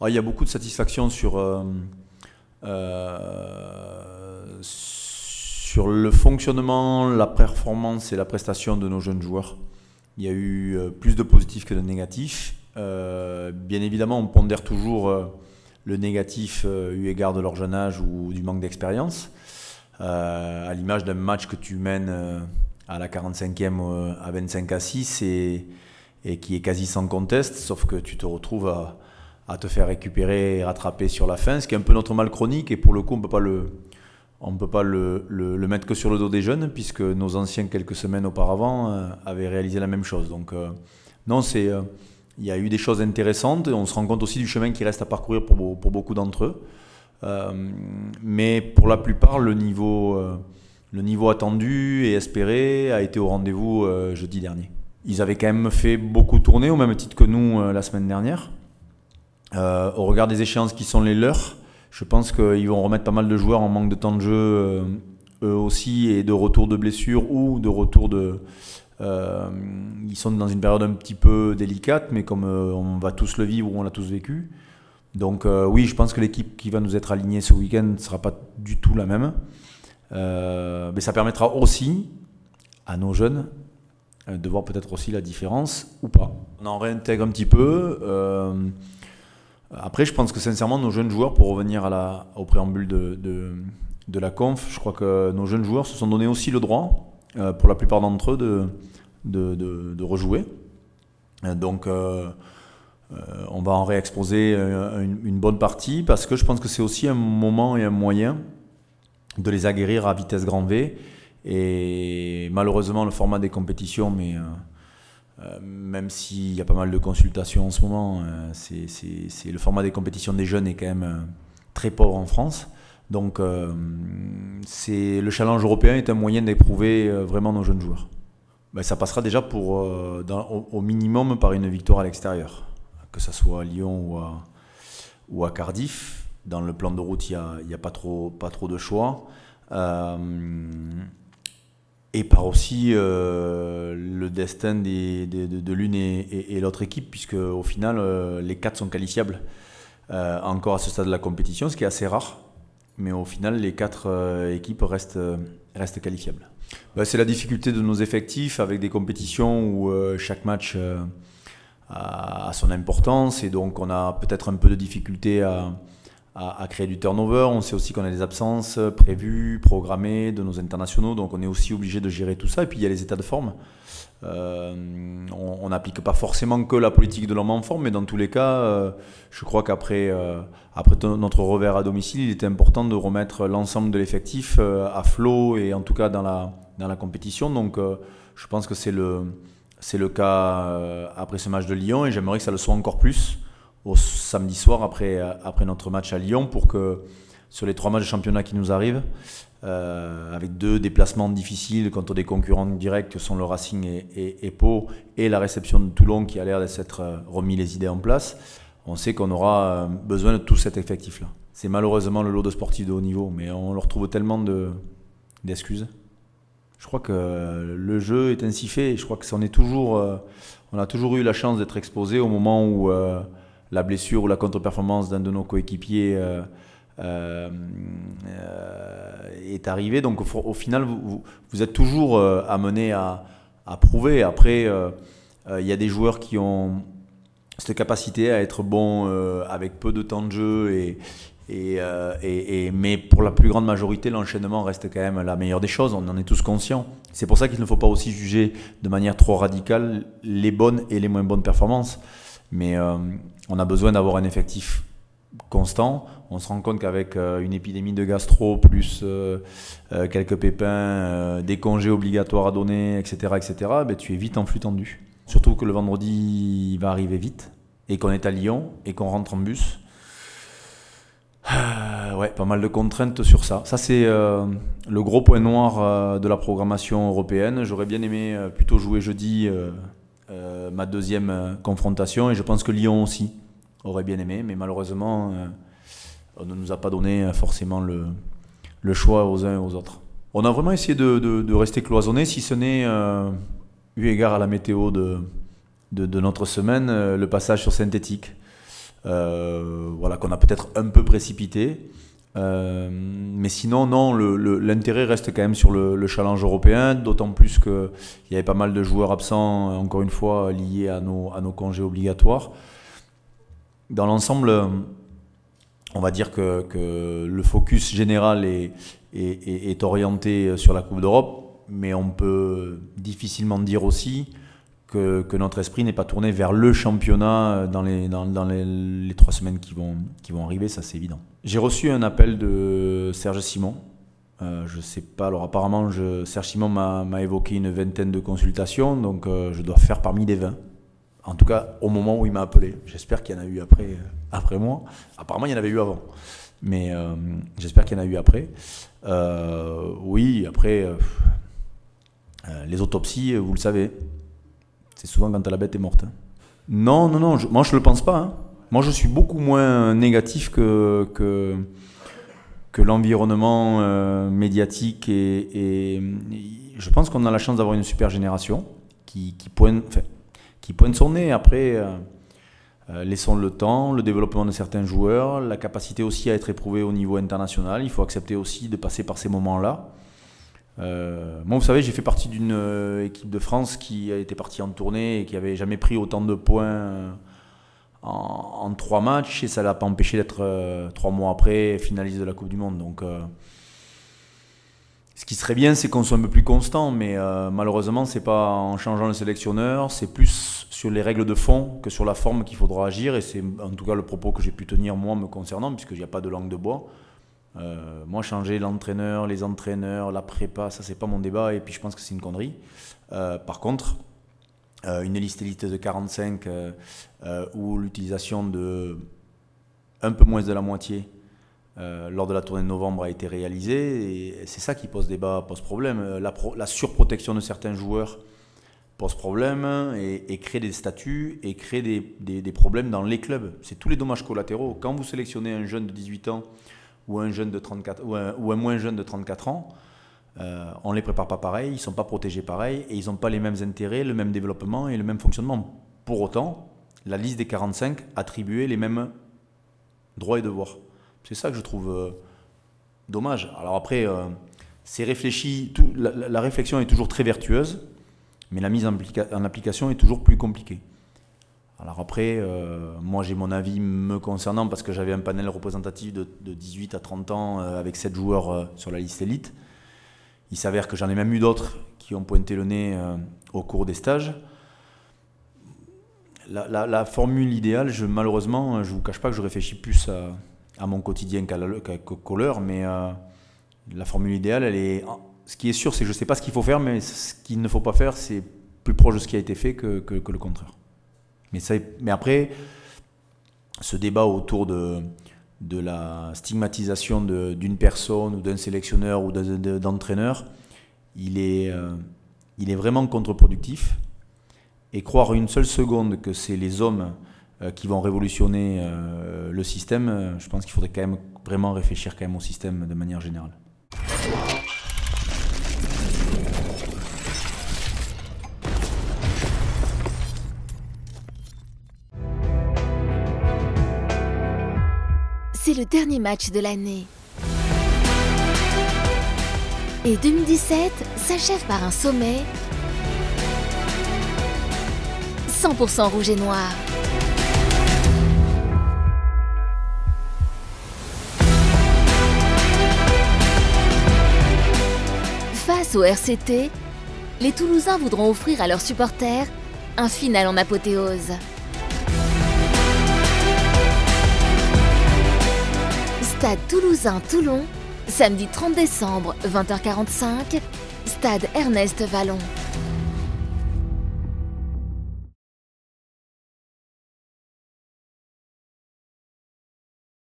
Il y a beaucoup de satisfaction sur le fonctionnement, la performance et la prestation de nos jeunes joueurs. Il y a eu plus de positifs que de négatifs. Bien évidemment, on pondère toujours le négatif eu égard de leur jeune âge ou du manque d'expérience. À l'image d'un match que tu mènes à la 45e à 25-6 et qui est quasi sans conteste, sauf que tu te retrouves à te faire récupérer et rattraper sur la fin, ce qui est un peu notre mal chronique, et pour le coup on ne peut pas le mettre que sur le dos des jeunes, puisque nos anciens quelques semaines auparavant avaient réalisé la même chose. Donc non, il y a eu des choses intéressantes, et on se rend compte aussi du chemin qui reste à parcourir pour beaucoup d'entre eux. Mais pour la plupart, le niveau attendu et espéré a été au rendez-vous jeudi dernier. Ils avaient quand même fait beaucoup tourner, au même titre que nous la semaine dernière. Au regard des échéances qui sont les leurs, je pense qu'ils vont remettre pas mal de joueurs en manque de temps de jeu, eux aussi, et de retour de blessure ou de retour de... ils sont dans une période un petit peu délicate, mais comme on va tous le vivre ou on l'a tous vécu. Donc oui, je pense que l'équipe qui va nous être alignée ce week-end ne sera pas du tout la même. Mais ça permettra aussi à nos jeunes de voir peut-être aussi la différence ou pas. On en réintègre un petit peu. Après, je pense que sincèrement, nos jeunes joueurs, pour revenir au préambule de la conf, je crois que nos jeunes joueurs se sont donné aussi le droit, pour la plupart d'entre eux, de rejouer. Donc, on va en réexposer une bonne partie, parce que je pense que c'est aussi un moment et un moyen de les aguerrir à vitesse grand V. Et malheureusement, le format des compétitions, mais même s'il y a pas mal de consultations en ce moment, le format des compétitions des jeunes est quand même très pauvre en France. Donc le challenge européen est un moyen d'éprouver vraiment nos jeunes joueurs. Ça passera déjà au minimum par une victoire à l'extérieur, que ce soit à Lyon ou à Cardiff. Dans le plan de route, il n'y a pas trop de choix. Et par aussi le destin de l'une et l'autre équipe, puisque au final, les 4 sont qualifiables encore à ce stade de la compétition, ce qui est assez rare. Mais au final, les 4 équipes restent qualifiables. C'est la difficulté de nos effectifs, avec des compétitions où chaque match a son importance, et donc on a peut-être un peu de difficulté à créer du turnover. On sait aussi qu'on a des absences prévues, programmées de nos internationaux, donc on est aussi obligé de gérer tout ça. Et puis il y a les états de forme. On n'applique pas forcément que la politique de l'homme en forme, mais dans tous les cas, je crois qu'après notre revers à domicile, il était important de remettre l'ensemble de l'effectif à flot, et en tout cas dans la compétition. Donc je pense que c'est le cas après ce match de Lyon, et j'aimerais que ça le soit encore plus au samedi soir après notre match à Lyon, pour que sur les 3 matchs de championnat qui nous arrivent, avec 2 déplacements difficiles contre des concurrents directs que sont le Racing et Pau, et la réception de Toulon qui a l'air de s'être remis les idées en place, on sait qu'on aura besoin de tout cet effectif-là. C'est malheureusement le lot de sportifs de haut niveau, mais on leur trouve tellement d'excuses. Je crois que le jeu est ainsi fait, et je crois que on a toujours eu la chance d'être exposé au moment où la blessure ou la contre-performance d'un de nos coéquipiers est arrivée. Donc au final, vous êtes toujours amené à prouver. Après, il y a des joueurs qui ont cette capacité à être bons avec peu de temps de jeu, mais pour la plus grande majorité, l'enchaînement reste quand même la meilleure des choses. On en est tous conscients. C'est pour ça qu'il ne faut pas aussi juger de manière trop radicale les bonnes et les moins bonnes performances. Mais on a besoin d'avoir un effectif constant. On se rend compte qu'avec une épidémie de gastro, plus quelques pépins, des congés obligatoires à donner, etc., tu es vite en flux tendu. Surtout que le vendredi va arriver vite, et qu'on est à Lyon, et qu'on rentre en bus. Ouais, pas mal de contraintes sur ça. Ça, c'est le gros point noir de la programmation européenne. J'aurais bien aimé plutôt jouer jeudi ma deuxième confrontation, et je pense que Lyon aussi aurait bien aimé, mais malheureusement on ne nous a pas donné forcément le choix aux uns et aux autres. On a vraiment essayé de rester cloisonné, si ce n'est eu égard à la météo de notre semaine, le passage sur synthétique. voilà, qu'on a peut-être un peu précipité. Mais sinon, non, l'intérêt reste quand même sur le challenge européen, d'autant plus qu'il y avait pas mal de joueurs absents, encore une fois, liés à nos congés obligatoires. Dans l'ensemble, on va dire que le focus général est orienté sur la Coupe d'Europe, mais on peut difficilement dire aussi que notre esprit n'est pas tourné vers le championnat dans les 3 semaines qui vont arriver, ça c'est évident. J'ai reçu un appel de Serge Simon. Je sais pas, alors apparemment Serge Simon m'a évoqué une vingtaine de consultations, donc je dois faire parmi les 20. En tout cas, au moment où il m'a appelé. J'espère qu'il y en a eu après moi. Apparemment, il y en avait eu avant. Mais j'espère qu'il y en a eu après. Oui, après, les autopsies, vous le savez, c'est souvent quand la bête est morte. Hein. Non, moi je ne le pense pas. Hein. Moi, je suis beaucoup moins négatif que l'environnement médiatique. Et je pense qu'on a la chance d'avoir une super génération qui pointe son nez. Après, laissons le temps, le développement de certains joueurs, la capacité aussi à être éprouvé au niveau international. Il faut accepter aussi de passer par ces moments-là. Moi, vous savez, j'ai fait partie d'une équipe de France qui a été partie en tournée et qui n'avait jamais pris autant de points en 3 matchs. Et ça ne l'a pas empêché d'être 3 mois après finaliste de la Coupe du Monde. Donc, ce qui serait bien, c'est qu'on soit un peu plus constant, mais malheureusement, ce n'est pas en changeant le sélectionneur, c'est plus sur les règles de fond que sur la forme qu'il faudra agir, et c'est en tout cas le propos que j'ai pu tenir moi me concernant, puisqu'il n'y a pas de langue de bois. Moi, changer l'entraîneur, les entraîneurs, la prépa, ça c'est pas mon débat, et puis je pense que c'est une connerie. Par contre, une liste élite de 45 ou l'utilisation de un peu moins de la moitié lors de la tournée de novembre a été réalisée, et c'est ça qui pose débat, pose problème. La surprotection de certains joueurs pose problème et crée des statuts et crée des problèmes dans les clubs. C'est tous les dommages collatéraux. Quand vous sélectionnez un jeune de 18 ans ou un jeune de 34 ou un moins jeune de 34 ans, on ne les prépare pas pareil, ils ne sont pas protégés pareil et ils n'ont pas les mêmes intérêts, le même développement et le même fonctionnement. Pour autant, la liste des 45 attribuait les mêmes droits et devoirs. C'est ça que je trouve dommage. Alors après, c'est réfléchi, la réflexion est toujours très vertueuse, mais la mise en application est toujours plus compliquée. Alors après, moi j'ai mon avis me concernant parce que j'avais un panel représentatif de 18 à 30 ans avec 7 joueurs sur la liste élite. Il s'avère que j'en ai même eu d'autres qui ont pointé le nez au cours des stages. La formule idéale, malheureusement, je ne vous cache pas que je réfléchis plus à mon quotidien qu'au leur, mais la formule idéale, elle est... Ce qui est sûr, c'est que je ne sais pas ce qu'il faut faire, mais ce qu'il ne faut pas faire, c'est plus proche de ce qui a été fait que le contraire. Mais après, ce débat autour de la stigmatisation d'une personne ou d'un sélectionneur ou d'entraîneur, il est vraiment contre-productif. Et croire une seule seconde que c'est les hommes qui vont révolutionner le système, je pense qu'il faudrait quand même vraiment réfléchir quand même au système de manière générale. C'est le dernier match de l'année. Et 2017 s'achève par un sommet 100% rouge et noir. Face au RCT, les Toulousains voudront offrir à leurs supporters un final en apothéose. Stade Toulousain-Toulon, samedi 30 décembre, 20h45, stade Ernest Vallon.